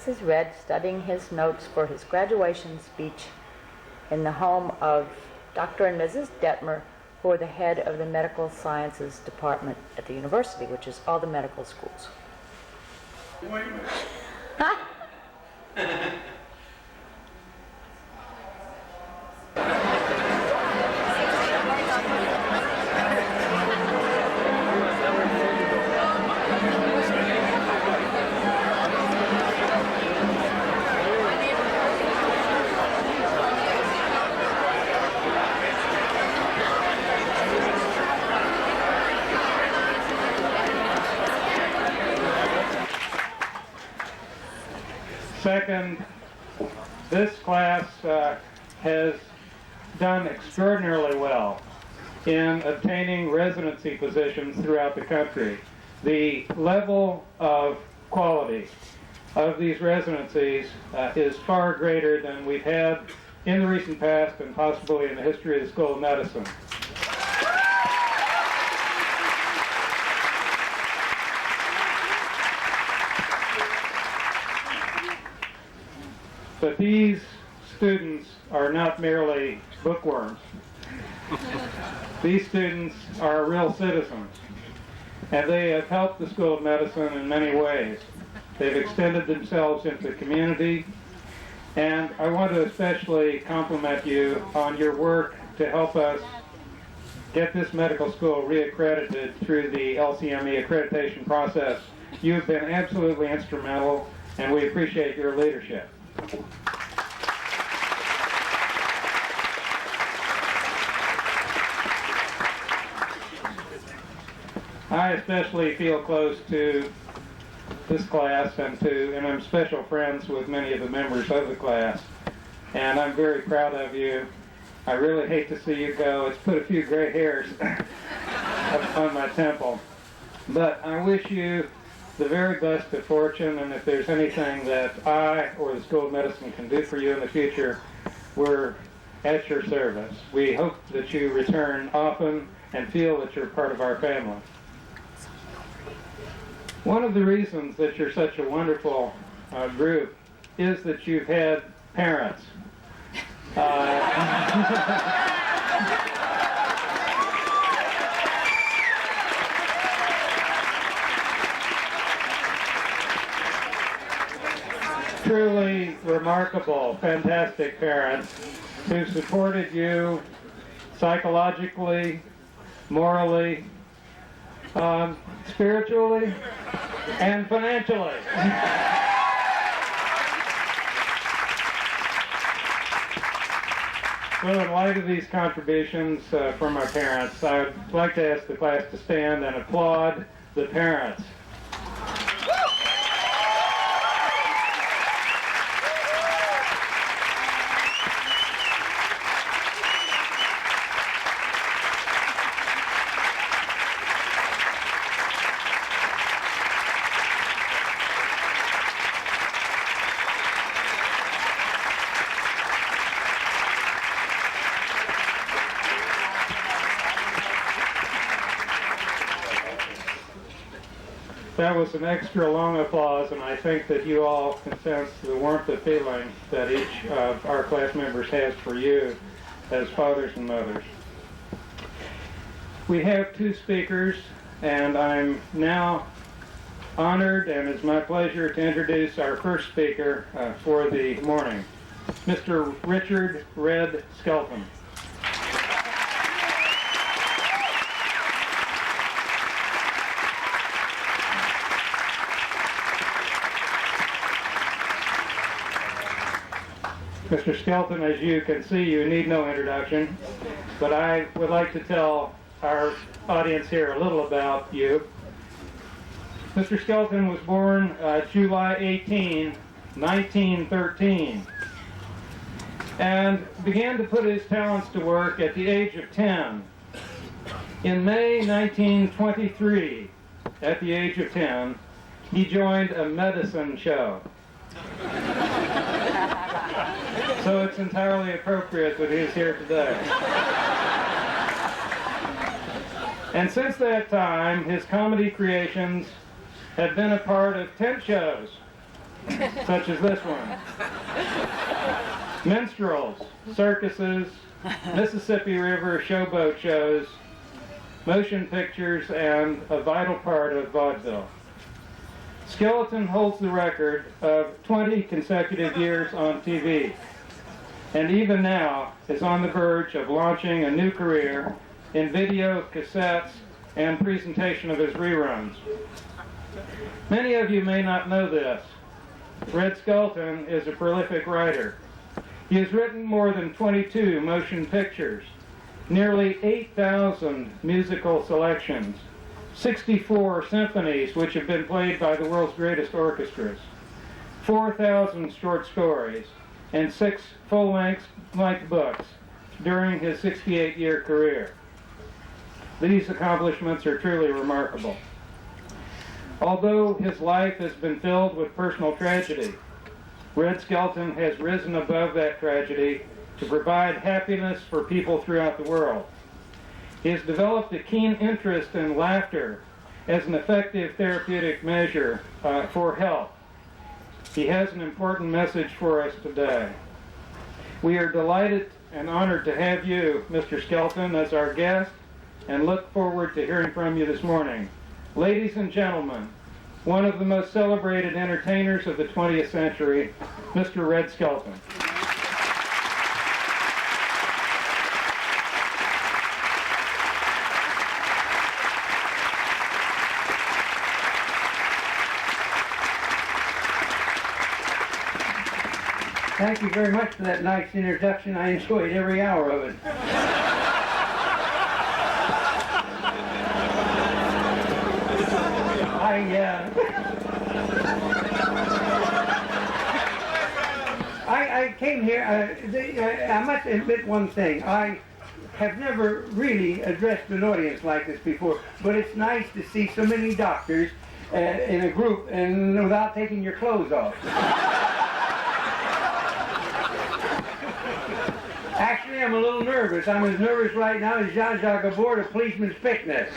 Mrs. Red studying his notes for his graduation speech in the home of Dr. and Mrs. Detmer, who are the head of the Medical Sciences Department at the university, which is all the medical schools. Wait a minute. Second, this class has done extraordinarily well in obtaining residency positions throughout the country. The level of quality of these residencies is far greater than we've had in the recent past and possibly in the history of the School of Medicine. But these students are not merely bookworms. These students are real citizens, and they have helped the School of Medicine in many ways. They've extended themselves into the community, and I want to especially compliment you on your work to help us get this medical school reaccredited through the LCME accreditation process. You've been absolutely instrumental, and we appreciate your leadership. I especially feel close to this class and I'm special friends with many of the members of the class, and I'm very proud of you. I really hate to see you go. It's put a few gray hairs up on my temple, but I wish you the very best of fortune, and if there's anything that I or the School of Medicine can do for you in the future, we're at your service. We hope that you return often and feel that you're part of our family. One of the reasons that you're such a wonderful group is that you've had parents. Truly remarkable, fantastic parents who supported you psychologically, morally, spiritually, and financially. So in light of these contributions from our parents, I would like to ask the class to stand and applaud the parents. That was an extra long applause, and I think that you all can sense the warmth of feeling that each of our class members has for you as fathers and mothers. We have two speakers, and I'm now honored, and it's my pleasure to introduce our first speaker for the morning, Mr. Richard Red Skelton. Mr. Skelton, as you can see, you need no introduction, but I would like to tell our audience here a little about you. Mr. Skelton was born July 18, 1913, and began to put his talents to work at the age of 10. In May 1923, at the age of 10, he joined a medicine show. So it's entirely appropriate that he's here today. And since that time, his comedy creations have been a part of tent shows such as this one. Minstrels, circuses, Mississippi River showboat shows, motion pictures, and a vital part of vaudeville. Skeleton holds the record of 20 consecutive years on TV, and even now is on the verge of launching a new career in video, cassettes, and presentation of his reruns. Many of you may not know this. Red Skelton is a prolific writer. He has written more than 22 motion pictures, nearly 8,000 musical selections, 64 symphonies which have been played by the world's greatest orchestras, 4,000 short stories, and 6 full-length books during his 68-year career. These accomplishments are truly remarkable. Although his life has been filled with personal tragedy, Red Skelton has risen above that tragedy to provide happiness for people throughout the world. He has developed a keen interest in laughter as an effective therapeutic measure for health. He has an important message for us today. We are delighted and honored to have you, Mr. Skelton, as our guest, and look forward to hearing from you this morning. Ladies and gentlemen, one of the most celebrated entertainers of the 20th century, Mr. Red Skelton. Thank you very much for that nice introduction. I enjoyed every hour of it. I came here, I must admit one thing. I have never really addressed an audience like this before, but it's nice to see so many doctors in a group and without taking your clothes off. Actually, I'm a little nervous. I'm as nervous right now as Zsa Gabor at Policeman's Picnic.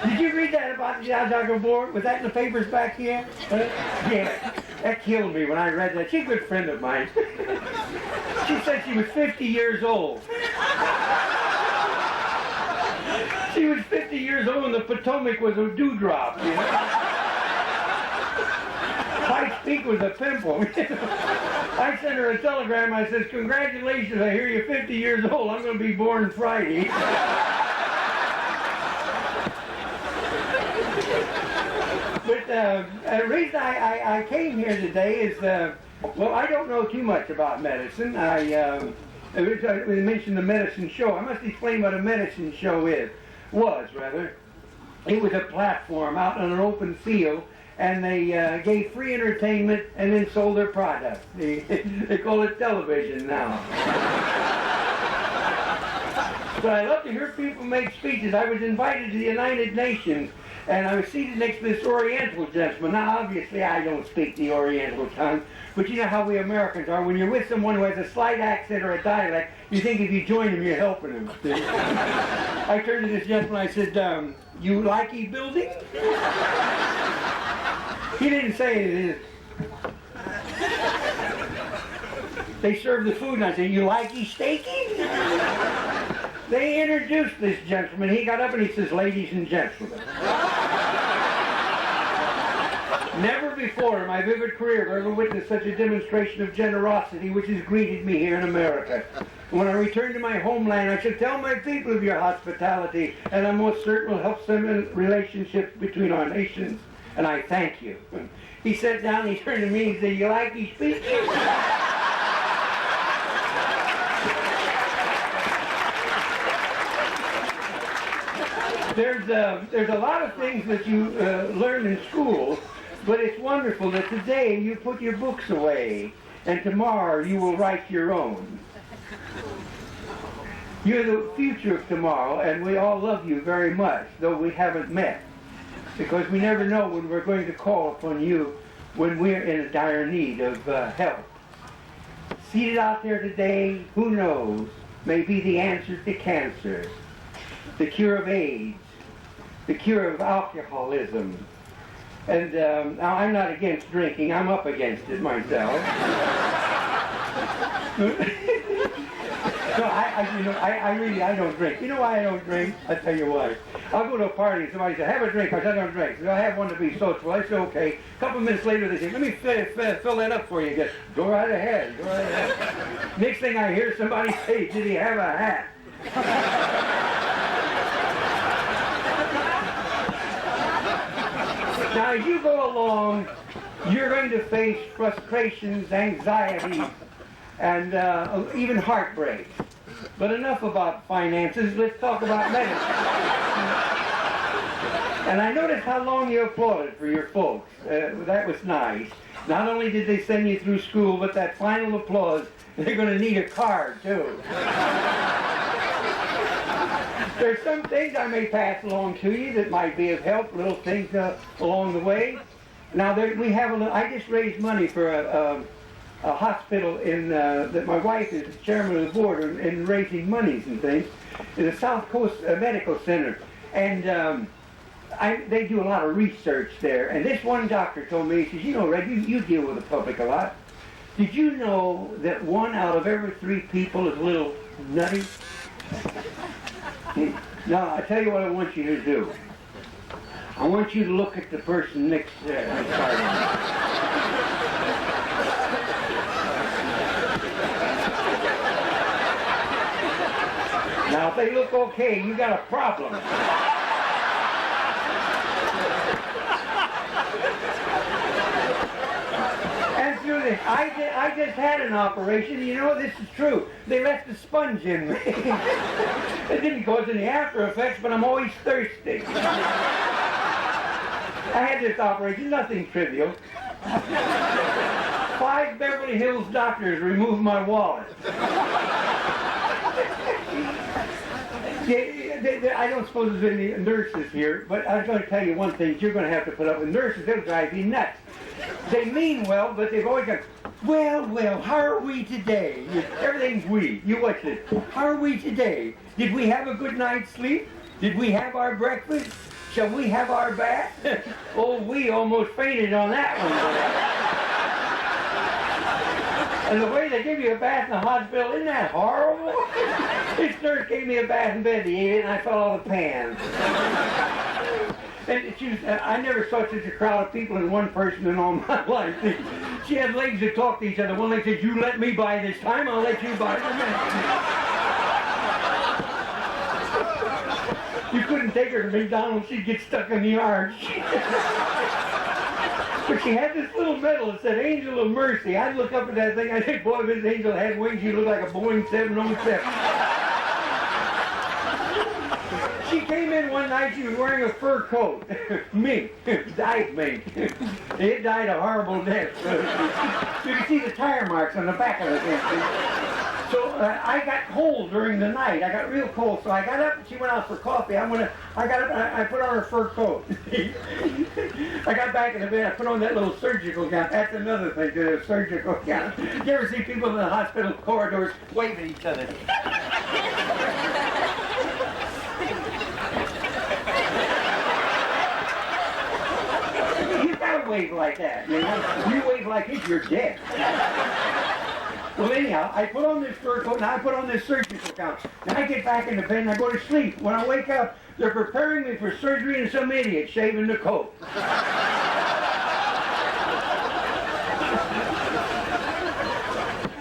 Did you read that about Zsa Gabor? Was that in the papers back here? Yeah. That killed me when I read that. She's a good friend of mine. She said she was 50 years old. She was 50 years old and the Potomac was a dewdrop, you know? Pikes Peak was a pimple. I sent her a telegram. I said, congratulations, I hear you're 50 years old. I'm going to be born Friday. But the reason I came here today is, well, I don't know too much about medicine. We mentioned the medicine show. I must explain what a medicine show was. It was a platform out on an open field, and they gave free entertainment and then sold their product. They call it television now. So I love to hear people make speeches. I was invited to the United Nations, and I was seated next to this Oriental gentleman. Now, obviously, I don't speak the Oriental tongue, but you know how we Americans are. When you're with someone who has a slight accent or a dialect, you think if you join them, you're helping them. I turned to this gentleman, I said, you likey building? He didn't say anything. They served the food, and I said, you likey steaky? They introduced this gentleman. He got up and he says, ladies and gentlemen. Never before in my vivid career have I ever witnessed such a demonstration of generosity which has greeted me here in America. When I return to my homeland, I shall tell my people of your hospitality, and I most certain will help cement relationships between our nations, and I thank you. He sat down, he turned to me and said, you like these speeches? There's a lot of things that you learn in school, but it's wonderful that today you put your books away, and tomorrow you will write your own. You're the future of tomorrow, and we all love you very much, though we haven't met, because we never know when we're going to call upon you when we're in a dire need of help. Seated out there today, who knows, may be the answer to cancer, the cure of AIDS, the cure of alcoholism, And now I'm not against drinking. I'm up against it myself. No, I don't drink. You know why I don't drink? I'll tell you why. I'll go to a party and somebody says, have a drink. I said, I don't drink. So I have one to be social. I say, okay. A couple minutes later, they say, let me fill that up for you. Just go right ahead. Go right ahead. Next thing I hear somebody say, did he have a hat? Now, as you go along, you're going to face frustrations, anxieties, and even heartbreak. But enough about finances, let's talk about medicine. And I noticed how long you applauded for your folks. That was nice. Not only did they send you through school, but that final applause, they're going to need a card, too. There's some things I may pass along to you that might be of help, little things along the way. Now, we have a little, I just raised money for a hospital that my wife is chairman of the board in raising monies and things. It's a South Coast Medical Center. And they do a lot of research there. And this one doctor told me, he says, you know, Red, you deal with the public a lot. Did you know that 1 out of every 3 people is a little nutty? Now, I tell you what I want you to do. I want you to look at the person next to Now, if they look okay, you got a problem. And through this, I just had an operation. You know, this is true. They left a sponge in me. It didn't cause any after effects, but I'm always thirsty. I had this operation, nothing trivial. 5 Beverly Hills doctors removed my wallet. I don't suppose there's any nurses here, but I was going to tell you one thing. You're going to have to put up with nurses. They'll drive you nuts. They mean well, but they've always gone, well, how are we today? Everything's we. You watch it. How are we today? Did we have a good night's sleep? Did we have our breakfast? Shall we have our bath? Oh, we almost fainted on that one. And the way they give you a bath in the hospital, isn't that horrible? This nurse gave me a bath in bed to eat it, and I fell off the pan. And I never saw such a crowd of people in one person in all my life. She had legs that talked to each other. One leg said, you let me buy this time, I'll let you buy the next. You couldn't take her to McDonald's, she'd get stuck in the arch. But she had this little medal that said Angel of Mercy. I'd look up at that thing, I'd say, boy, if this angel had wings, she'd look like a Boeing 707. She came in one night, she was wearing a fur coat. Mink, dyed mink. It died a horrible death. You can see the tire marks on the back of the thing. So I got cold during the night. I got real cold. So I got up and she went out for coffee. I got up and I put on her fur coat. I got back in the bed. I put on that little surgical gown. That's another thing, the surgical gown. You ever see people in the hospital corridors wave at each other? You gotta wave like that, you know? You wave like this, you're dead. Well, anyhow, I put on this fur coat and I put on this surgical gown. Then I get back in the bed and I go to sleep. When I wake up, they're preparing me for surgery and some idiot shaving the coat.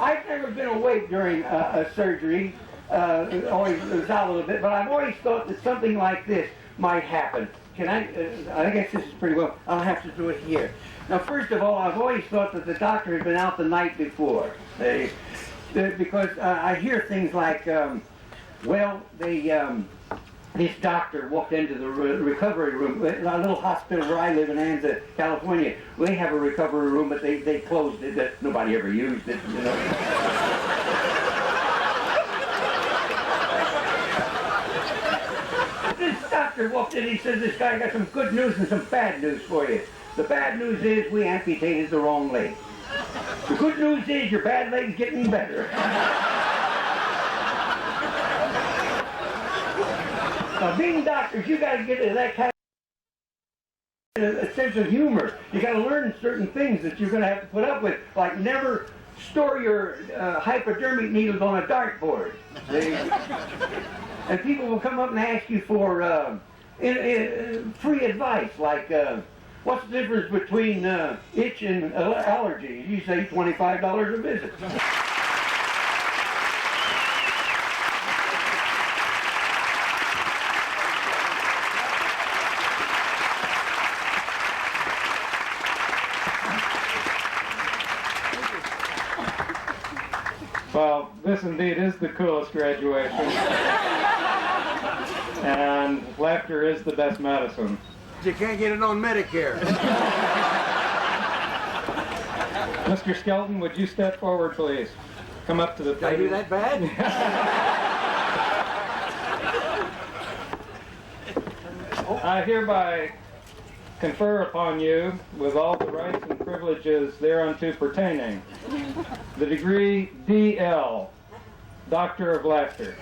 I've never been awake during a surgery. Always was out a little bit, but I've always thought that something like this might happen. I guess this is pretty well. I'll have to do it here. Now, first of all, I've always thought that the doctor had been out the night before. Because I hear things like, this doctor walked into the recovery room, a little hospital where I live in Anza, California. They have a recovery room, but they closed it. That nobody ever used it, you know. This doctor walked in, he says, this guy got some good news and some bad news for you. The bad news is we amputated the wrong leg. The good news is your bad leg's getting better. Now, being doctors, you got to get to that kind a sense of humor. You got to learn certain things that you're going to have to put up with, like never store your hypodermic needles on a dartboard. See? And people will come up and ask you for free advice, like what's the difference between itch and allergy? You say $25 a visit. Well, this indeed is the coolest graduation. And laughter is the best medicine. You can't get it on Medicare. Mr. Skelton, would you step forward, please? Come up to the Did I do podium. that bad? I hereby confer upon you, with all the rights and privileges thereunto pertaining, the degree D.L., Doctor of Laughter.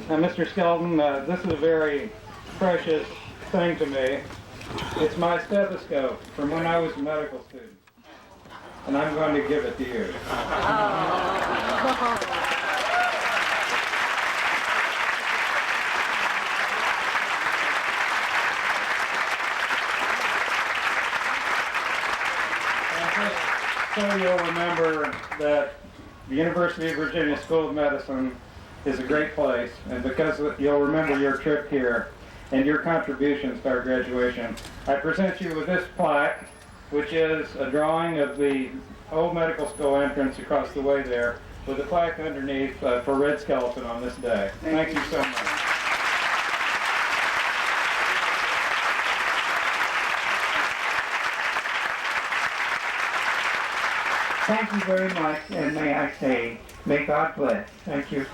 Now, Mr. Skelton, this is a very precious thing to me. It's my stethoscope from when I was a medical student, and I'm going to give it to you. So you'll remember that the University of Virginia School of Medicine is a great place, and because you'll remember your trip here and your contributions to our graduation, I present you with this plaque, which is a drawing of the old medical school entrance across the way there, with a plaque underneath for Red Skeleton on this day. Thank you so much. Thank you very much, and may I say, may God bless. Thank you.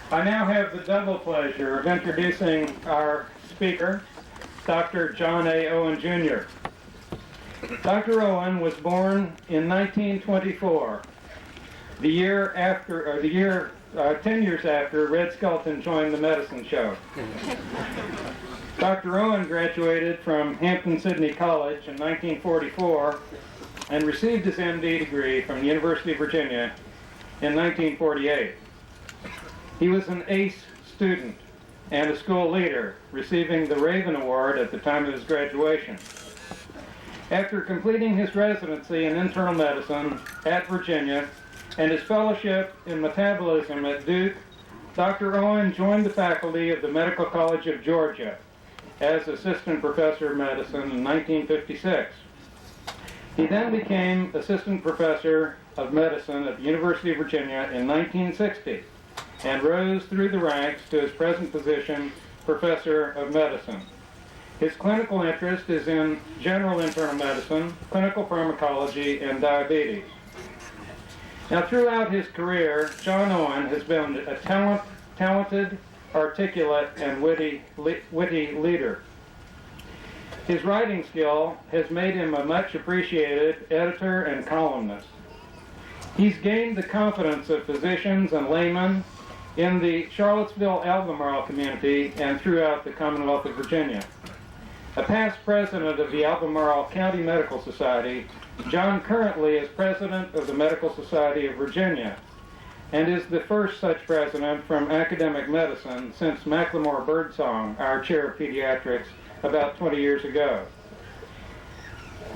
I now have the double pleasure of introducing our speaker, Dr. John A. Owen, Jr. Dr. Owen was born in 1924, the year after, or the year 10 years after Red Skelton joined the medicine show. Dr. Owen graduated from Hampton-Sydney College in 1944 and received his MD degree from the University of Virginia in 1948. He was an ace student and a school leader, receiving the Raven Award at the time of his graduation. After completing his residency in internal medicine at Virginia and his fellowship in metabolism at Duke, Dr. Owen joined the faculty of the Medical College of Georgia as assistant professor of medicine in 1956. He then became assistant professor of medicine at the University of Virginia in 1960 and rose through the ranks to his present position, professor of medicine. His clinical interest is in general internal medicine, clinical pharmacology, and diabetes. Now, throughout his career, John Owen has been a talented, articulate, and witty leader. His writing skill has made him a much appreciated editor and columnist. He's gained the confidence of physicians and laymen in the Charlottesville-Albemarle community and throughout the Commonwealth of Virginia. A past president of the Albemarle County Medical Society, John currently is president of the Medical Society of Virginia and is the first such president from academic medicine since Macklemore Birdsong, our chair of pediatrics, about 20 years ago.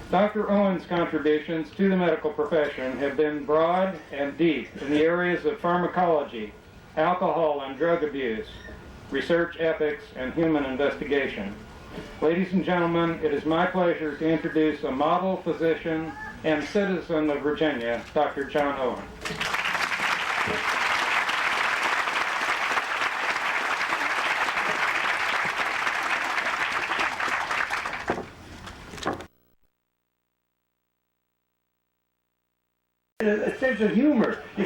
Dr. Owen's contributions to the medical profession have been broad and deep in the areas of pharmacology, alcohol and drug abuse, research ethics, and human investigation. Ladies and gentlemen, it is my pleasure to introduce a model physician and citizen of Virginia, Dr. John Owen. A sense of humor.